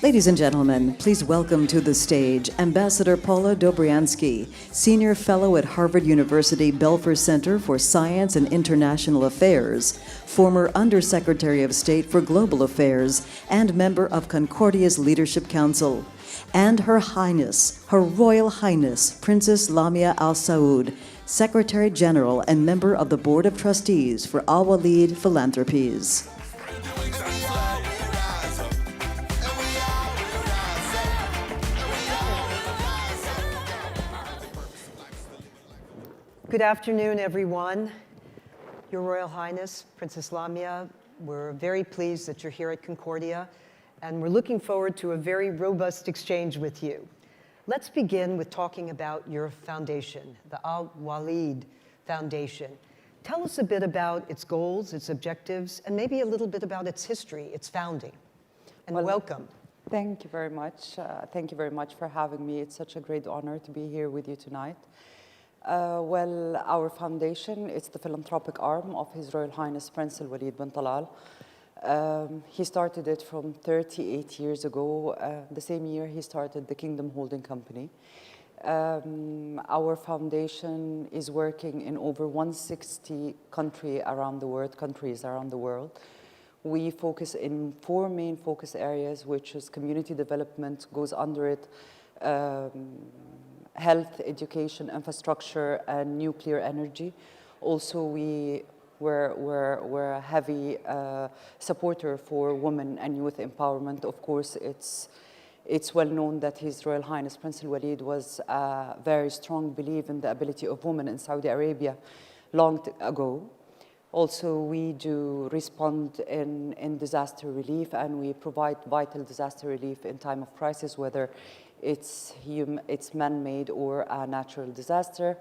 Ladies and gentlemen, please welcome to the stage Ambassador Paula Dobriansky, Senior Fellow at Harvard University Belfer Center for Science and International Affairs, former Undersecretary of State for Global Affairs, and member of Concordia's Leadership Council, and Her Highness, Her Royal Highness, Princess Lamia AlSaud, Secretary General and member of the Board of Trustees for Al Walid Philanthropies. Good afternoon, everyone. Your Royal Highness, Princess Lamia, we're very pleased that you're here at Concordia, and we're looking forward to a very robust exchange with you. Let's begin with talking about your foundation, the Al Walid Foundation. Tell us a bit about its goals, its objectives, and maybe a little bit about its history, its founding. And welcome. Thank you very much. Thank you very much for having me. It's such a great honor to be here with you tonight. Well, our foundation is the philanthropic arm of His Royal Highness Prince Al Walid bin Talal. He started it from 38 years ago. The same year he started the Kingdom Holding Company. Our foundation is working in over 160 countries around the world. We focus in 4 main focus areas, which is community development, goes under it, health, education, infrastructure, and nuclear energy. Also, we're a heavy supporter for women and youth empowerment. Of course, it's well known that His Royal Highness Prince Al Walid was a very strong believer in the ability of women in Saudi Arabia long ago. Also, we do respond in disaster relief, and we provide vital disaster relief in time of crisis, whether it's man-made or a natural disaster.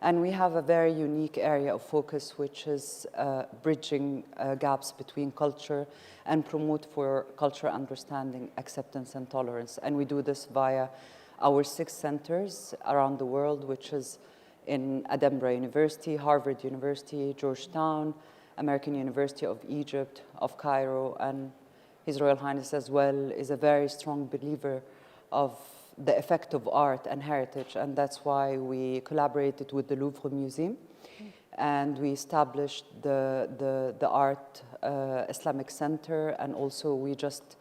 And we have a very unique area of focus, which is bridging gaps between culture and promote for cultural understanding, acceptance, and tolerance. And we do this via our 6 centers around the world, which is in Edinburgh University, Harvard University, Georgetown, American University of Egypt, of Cairo, and His Royal Highness as well is a very strong believer of the effect of art and heritage, and that's why we collaborated with the Louvre Museum, and we established the Art Islamic Center, and also we just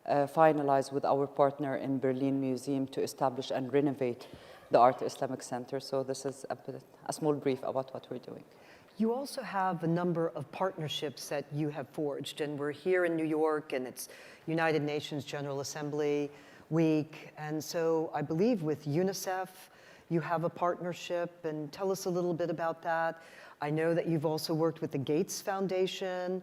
finalized with our partner in Berlin Museum to establish and renovate the Art Islamic Center. So this is a small brief about what we're doing. You also have a number of partnerships that you have forged, and we're here in New York, and it's United Nations General Assembly Week, and so I believe with UNICEF you have a partnership, and tell us a little bit about that. I know that you've also worked with the Gates Foundation,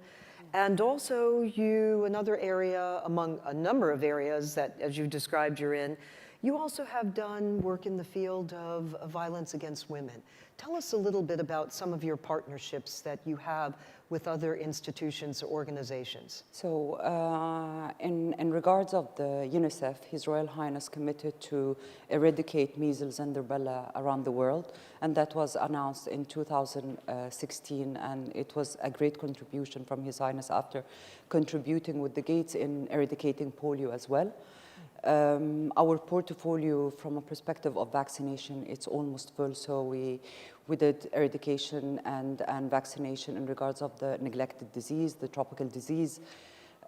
and also another area among a number of areas that, as you described, you're in, you also have done work in the field of violence against women. Tell us a little bit about some of your partnerships that you have with other institutions or organizations. So in regards of the UNICEF, His Royal Highness committed to eradicate measles and rubella around the world, and that was announced in 2016, and it was a great contribution from His Highness after contributing with the Gates in eradicating polio as well. Our portfolio from a perspective of vaccination, it's almost full, so we did eradication and vaccination in regards of the neglected disease, the tropical disease.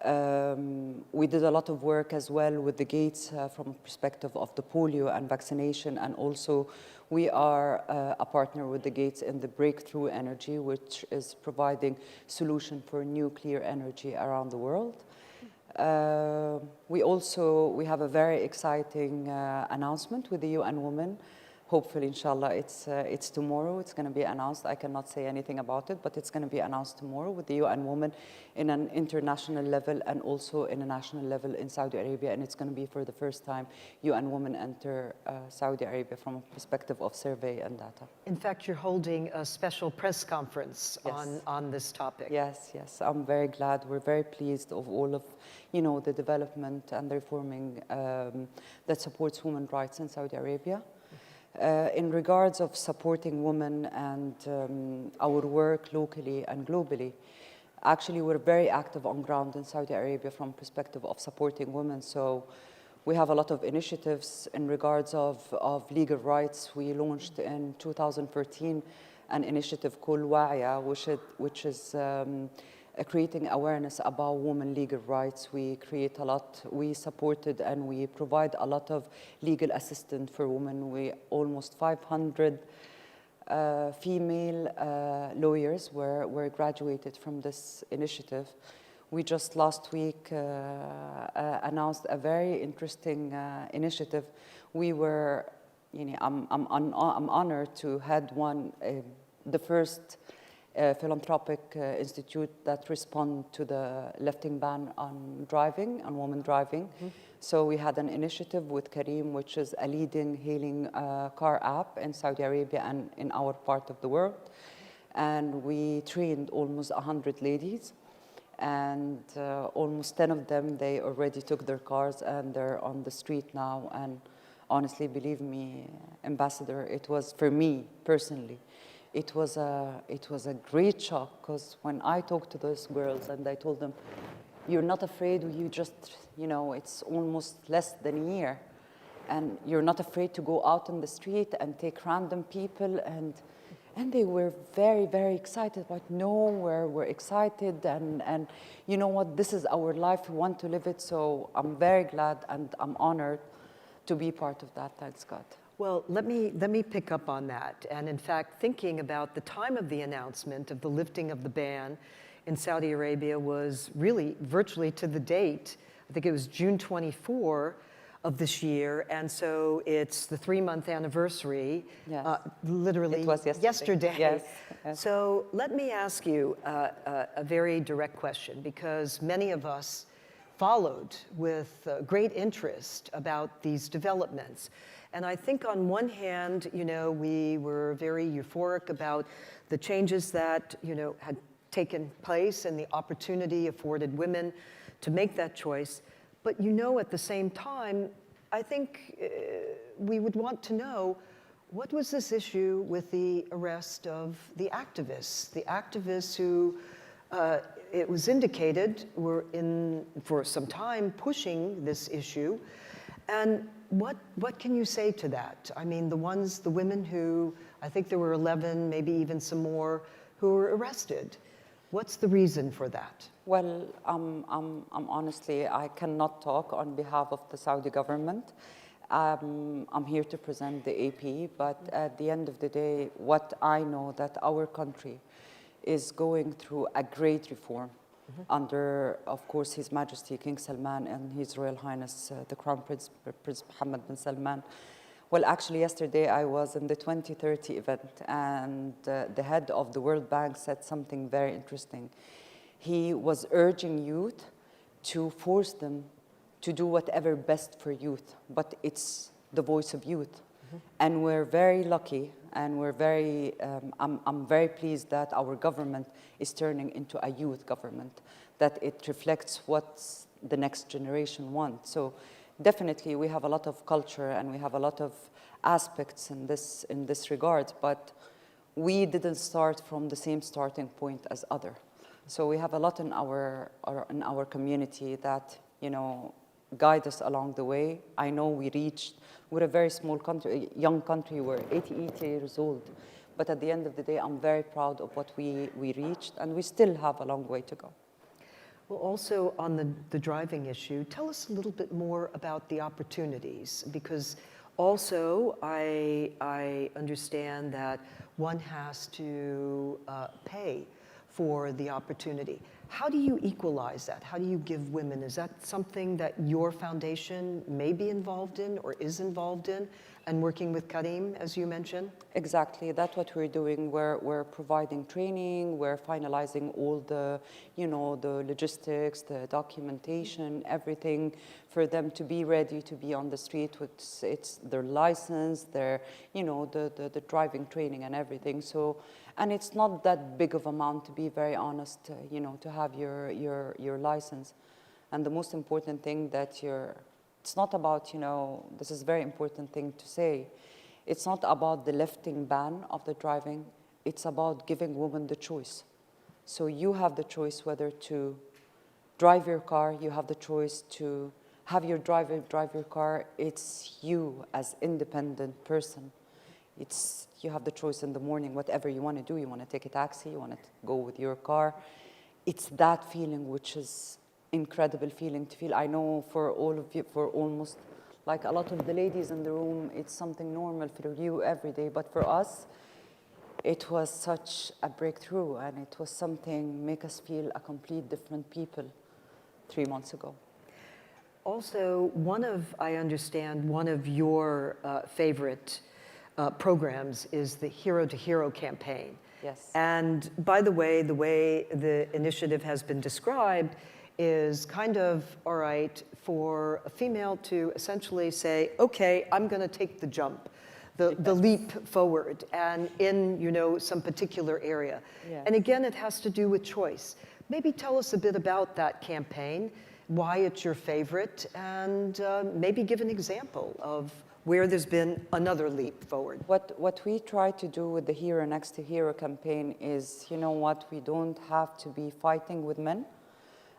We did a lot of work as well with the Gates from a perspective of the polio and vaccination, and also we are a partner with the Gates in the breakthrough energy, which is providing solution for nuclear energy around the world. We have a very exciting announcement with the UN Women. Hopefully, inshallah, it's tomorrow. It's going to be announced. I cannot say anything about it, but it's going to be announced tomorrow with the UN Women in an international level and also in a national level in Saudi Arabia. And it's going to be for the first time UN Women enter Saudi Arabia from a perspective of survey and data. In fact, you're holding a special press conference on this topic. Yes, yes. I'm very glad. We're very pleased of all of the development and the reforming that supports women's rights in Saudi Arabia. In regards of supporting women and our work locally and globally, Actually, we're very active on ground in Saudi Arabia from perspective of supporting women. So we have a lot of initiatives in regards of legal rights. We launched in 2013 an initiative called Waaya, which is creating awareness about women legal rights. We create a lot, we supported and we provide a lot of legal assistance for women. We almost 500 female lawyers were graduated from this initiative. We just last week announced a very interesting initiative. We were, I'm honored to head the first philanthropic institute that respond to the lifting ban on driving, on women driving. So we had an initiative with Kareem, which is a leading hailing car app in Saudi Arabia and in our part of the world. And we trained almost 100 ladies. And almost 10 of them, they already took their cars and they're on the street now. And honestly, believe me, Ambassador, it was, for me personally, it was a great shock, because when I talked to those girls and I told them, you're not afraid, you just, it's almost less than a year. And you're not afraid to go out on the street and take random people, and they were very, very excited about, no, we're excited, and you know what, this is our life, we want to live it. So I'm very glad and I'm honored to be part of that. Thanks God. Well, let me pick up on that. And in fact, thinking about the time of the announcement of the lifting of the ban in Saudi Arabia was really virtually to the date. I think it was June 24 of this year, and so it's the 3-month anniversary. Yes. Literally it was yesterday. Yes. Yes. So let me ask you a very direct question, because many of us followed with great interest about these developments. And I think on one hand, we were very euphoric about the changes that, had taken place and the opportunity afforded women to make that choice. But at the same time, I think we would want to know, what was this issue with the arrest of the activists who, it was indicated, were for some time pushing this issue. And what can you say to that? I mean, the women who, I think there were 11, maybe even some more, who were arrested. What's the reason for that? Well, honestly, I cannot talk on behalf of the Saudi government. I'm here to present the AP, but at the end of the day, what I know that our country is going through a great reform under, of course, His Majesty King Salman and His Royal Highness the Crown Prince Mohammed bin Salman. Well, actually, yesterday I was in the 2030 event, and the head of the World Bank said something very interesting. He was urging youth to force them to do whatever best for youth, but it's the voice of youth. And we're very lucky, and we're very, I'm very pleased that our government is turning into a youth government, that it reflects what the next generation wants. So definitely we have a lot of culture and we have a lot of aspects in this regard, but we didn't start from the same starting point as other. So we have a lot in our community that, guide us along the way. I know we're a very small country, a young country, we're 88 years old. But at the end of the day, I'm very proud of what we reached, and we still have a long way to go. Well, also on the driving issue, tell us a little bit more about the opportunities, because also I understand that one has to pay for the opportunity. How do you equalize that? How do you give women? Is that something that your foundation may be involved in or is involved in, and working with Kareem, as you mentioned? Exactly, that's what we're doing. We're providing training, we're finalizing all the, the logistics, the documentation, everything for them to be ready to be on the street with it's their license, their, the driving training and everything. So, and it's not that big of amount, to be very honest, to have your license. And the most important thing that it's not about, this is a very important thing to say. It's not about the lifting ban of the driving. It's about giving women the choice. So you have the choice whether to drive your car, you have the choice to have your driver drive your car. It's you as independent person. You have the choice in the morning, whatever you want to do. You want to take a taxi, you want to go with your car. It's that feeling which is incredible feeling to feel. I know for all of you, for almost like a lot of the ladies in the room, it's something normal for you every day. But for us, it was such a breakthrough, and it was something make us feel a complete different people 3 months ago. Also, I understand one of your favorite programs is the Hero to Hero campaign. Yes. And by the way the initiative has been described is kind of, all right, for a female to essentially say, okay, I'm going to take the jump, the leap forward, and in, you know, some particular area. Yeah. And again, it has to do with choice. Maybe tell us a bit about that campaign, why it's your favorite, and maybe give an example of where there's been another leap forward. What we try to do with the Hero Next to Hero campaign is, you know what, we don't have to be fighting with men.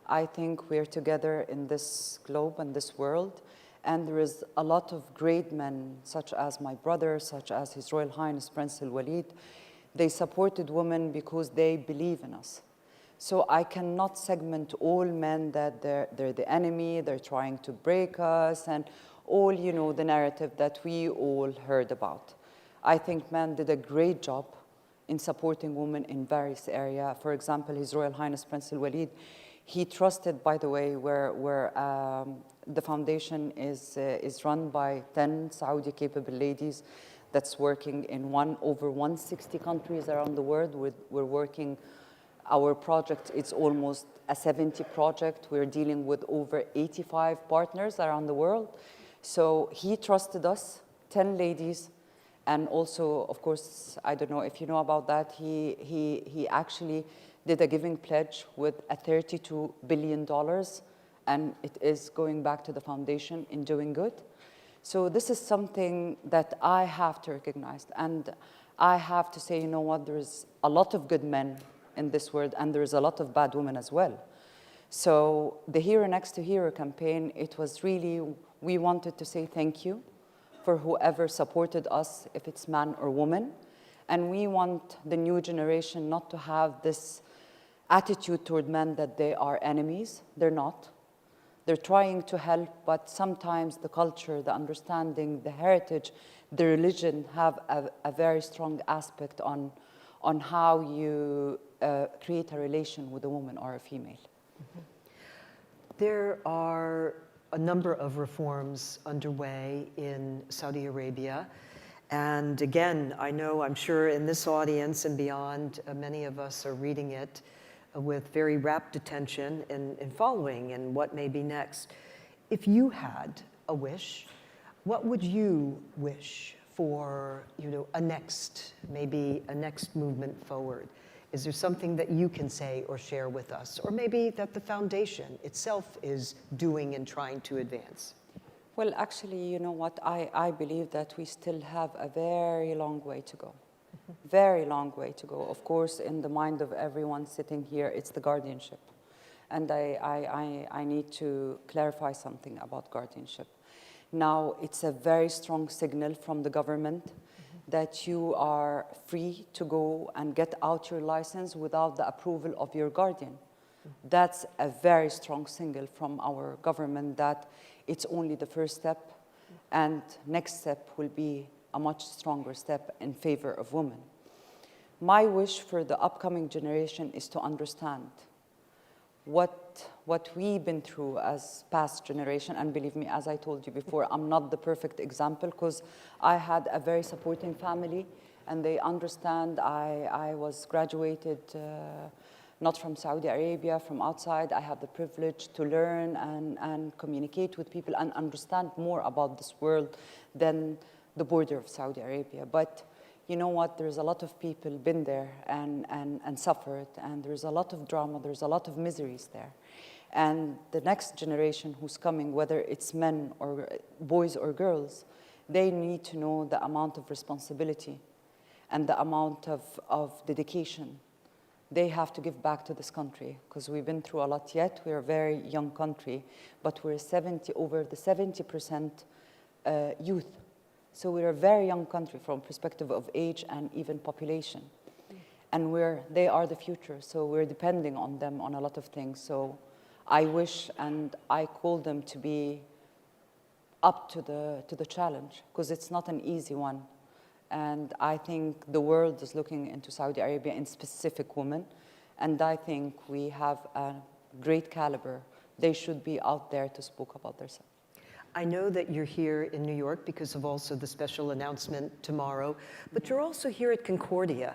I think we're together in this globe and this world, and there is a lot of great men, such as my brother, such as His Royal Highness Prince Al-Walid. They supported women because they believe in us. So I cannot segment all men that they're the enemy, they're trying to break us, and all, you know, the narrative that we all heard about. I think men did a great job in supporting women in various areas. For example, His Royal Highness Prince Al-Walid, he trusted, by the way, where the foundation is run by 10 Saudi capable ladies that's working in over 160 countries around the world. We're working, our project, it's almost a 70 project. We're dealing with over 85 partners around the world. So he trusted us, 10 ladies, and also, of course, I don't know if you know about that, he actually did a giving pledge with a $32 billion, and it is going back to the foundation in doing good. So this is something that I have to recognize, and I have to say, you know what, there is a lot of good men in this world, and there is a lot of bad women as well. So the Hero Next to Hero campaign, it was really, we wanted to say thank you for whoever supported us, if it's man or woman. And we want the new generation not to have this attitude toward men that they are enemies. They're not. They're trying to help, but sometimes the culture, the understanding, the heritage, the religion have a very strong aspect on how you create a relation with a woman or a female. Mm-hmm. There are a number of reforms underway in Saudi Arabia. And again, I'm sure in this audience and beyond, many of us are reading it with very rapt attention and following and what may be next. If you had a wish, what would you wish for, you know, maybe a next movement forward? Is there something that you can say or share with us? Or maybe that the foundation itself is doing and trying to advance? Well, actually, you know what? I believe that we still have a very long way to go. Very long way to go. Of course, in the mind of everyone sitting here, it's the guardianship. And I need to clarify something about guardianship. Now, it's a very strong signal from the government that you are free to go and get out your license without the approval of your guardian. That's a very strong signal from our government that it's only the first step, and next step will be a much stronger step in favor of women. My wish for the upcoming generation is to understand what we've been through as past generation, and believe me, as I told you before, I'm not the perfect example because I had a very supporting family, and they understand. I was graduated not from Saudi Arabia, from outside. I had the privilege to learn and communicate with people and understand more about this world than the border of Saudi Arabia. But you know what, there's a lot of people been there and suffered, and there's a lot of drama, there's a lot of miseries there. And the next generation who's coming, whether it's men or boys or girls, they need to know the amount of responsibility and the amount of dedication they have to give back to this country, because we've been through a lot yet. We're a very young country, but we're over the 70% youth. So we're a very young country from perspective of age and even population. And they are the future, so we're depending on them on a lot of things. So I wish and I call them to be up to the challenge, because it's not an easy one. And I think the world is looking into Saudi Arabia in specific women, and I think we have a great caliber. They should be out there to speak about themselves. I know that you're here in New York because of also the special announcement tomorrow, but you're also here at Concordia.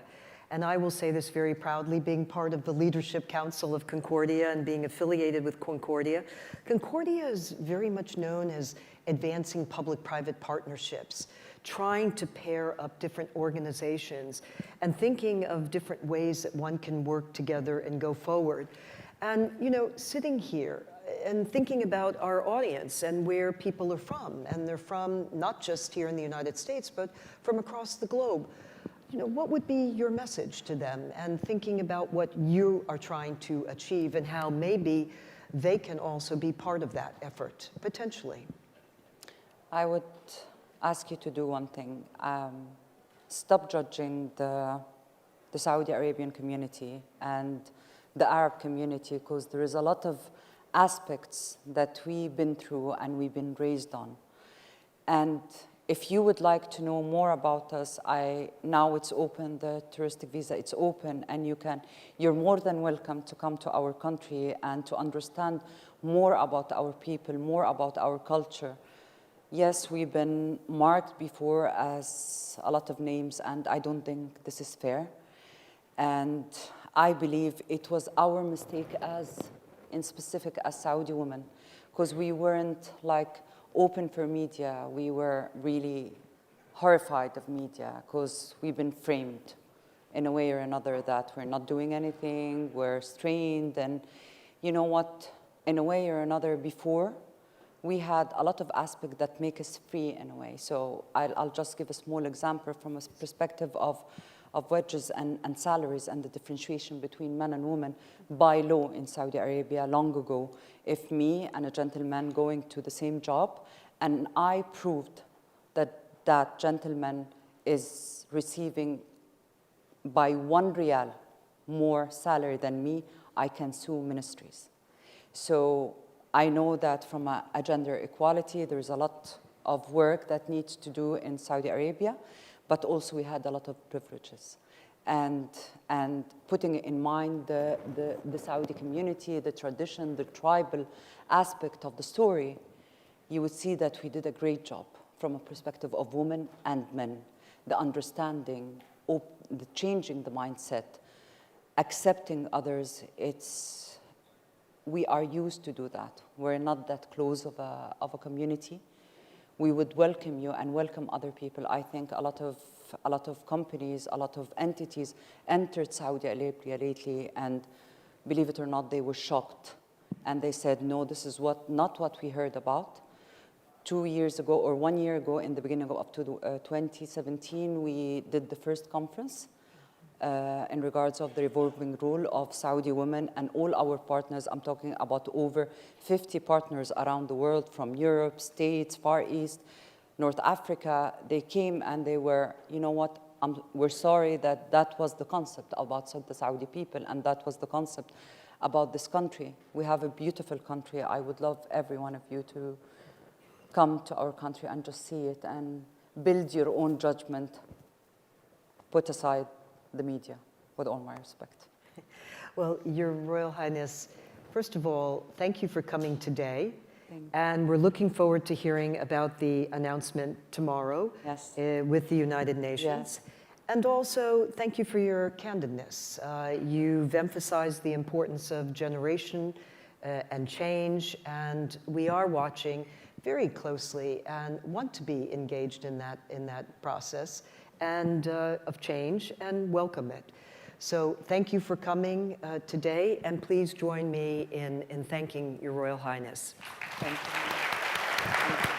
And I will say this very proudly, being part of the Leadership Council of Concordia and being affiliated with Concordia. Concordia is very much known as advancing public-private partnerships, trying to pair up different organizations and thinking of different ways that one can work together and go forward. And, you know, sitting here and thinking about our audience and where people are from, and they're from not just here in the United States, but from across the globe. You know, what would be your message to them, and thinking about what you are trying to achieve and how maybe they can also be part of that effort, potentially? I would ask you to do one thing. Stop judging the Saudi Arabian community and the Arab community, because there is a lot of aspects that we've been through and we've been raised on. And if you would like to know more about us, now it's open, the touristic visa, it's open, and you're more than welcome to come to our country and to understand more about our people, more about our culture. Yes, we've been marked before as a lot of names, and I don't think this is fair. And I believe it was our mistake in specific as Saudi women, because we weren't like open for media. We were really horrified of media because we've been framed in a way or another that we're not doing anything, we're strained. And you know what, in a way or another before, we had a lot of aspects that make us free in a way. So I'll just give a small example from a perspective of wages and salaries and the differentiation between men and women by law in Saudi Arabia long ago. If me and a gentleman going to the same job, and I proved that that gentleman is receiving by 1 riyal more salary than me, I can sue ministries. So I know that from a gender equality, there's a lot of work that needs to do in Saudi Arabia, but also we had a lot of privileges. And putting in mind the Saudi community, the tradition, the tribal aspect of the story, you would see that we did a great job from a perspective of women and men. The understanding, the changing the mindset, accepting others, we are used to do that. We're not that close of a community. We would welcome you and welcome other people. I think a lot of companies, a lot of entities entered Saudi Arabia lately, and believe it or not, they were shocked. And they said, no, this is not what we heard about. 2 years ago or 1 year ago, in the beginning of up to 2017, we did the first conference in regards of the revolving rule of Saudi women, and all our partners, I'm talking about over 50 partners around the world, from Europe, States, Far East, North Africa. They came and they were, you know what, we're sorry that was the concept about the Saudi people, and that was the concept about this country. We have a beautiful country. I would love every one of you to come to our country and just see it and build your own judgment. Put aside the media, with all my respect. Well, Your Royal Highness, first of all, thank you for coming today. Thank you. And we're looking forward to hearing about the announcement tomorrow. Yes. With the United Nations. Yes. And also, thank you for your candidness. You've emphasized the importance of generation and change, and we are watching very closely and want to be engaged in that process and of change, and welcome it. So thank you for coming today, and please join me in thanking Your Royal Highness. Thank you. Thank you.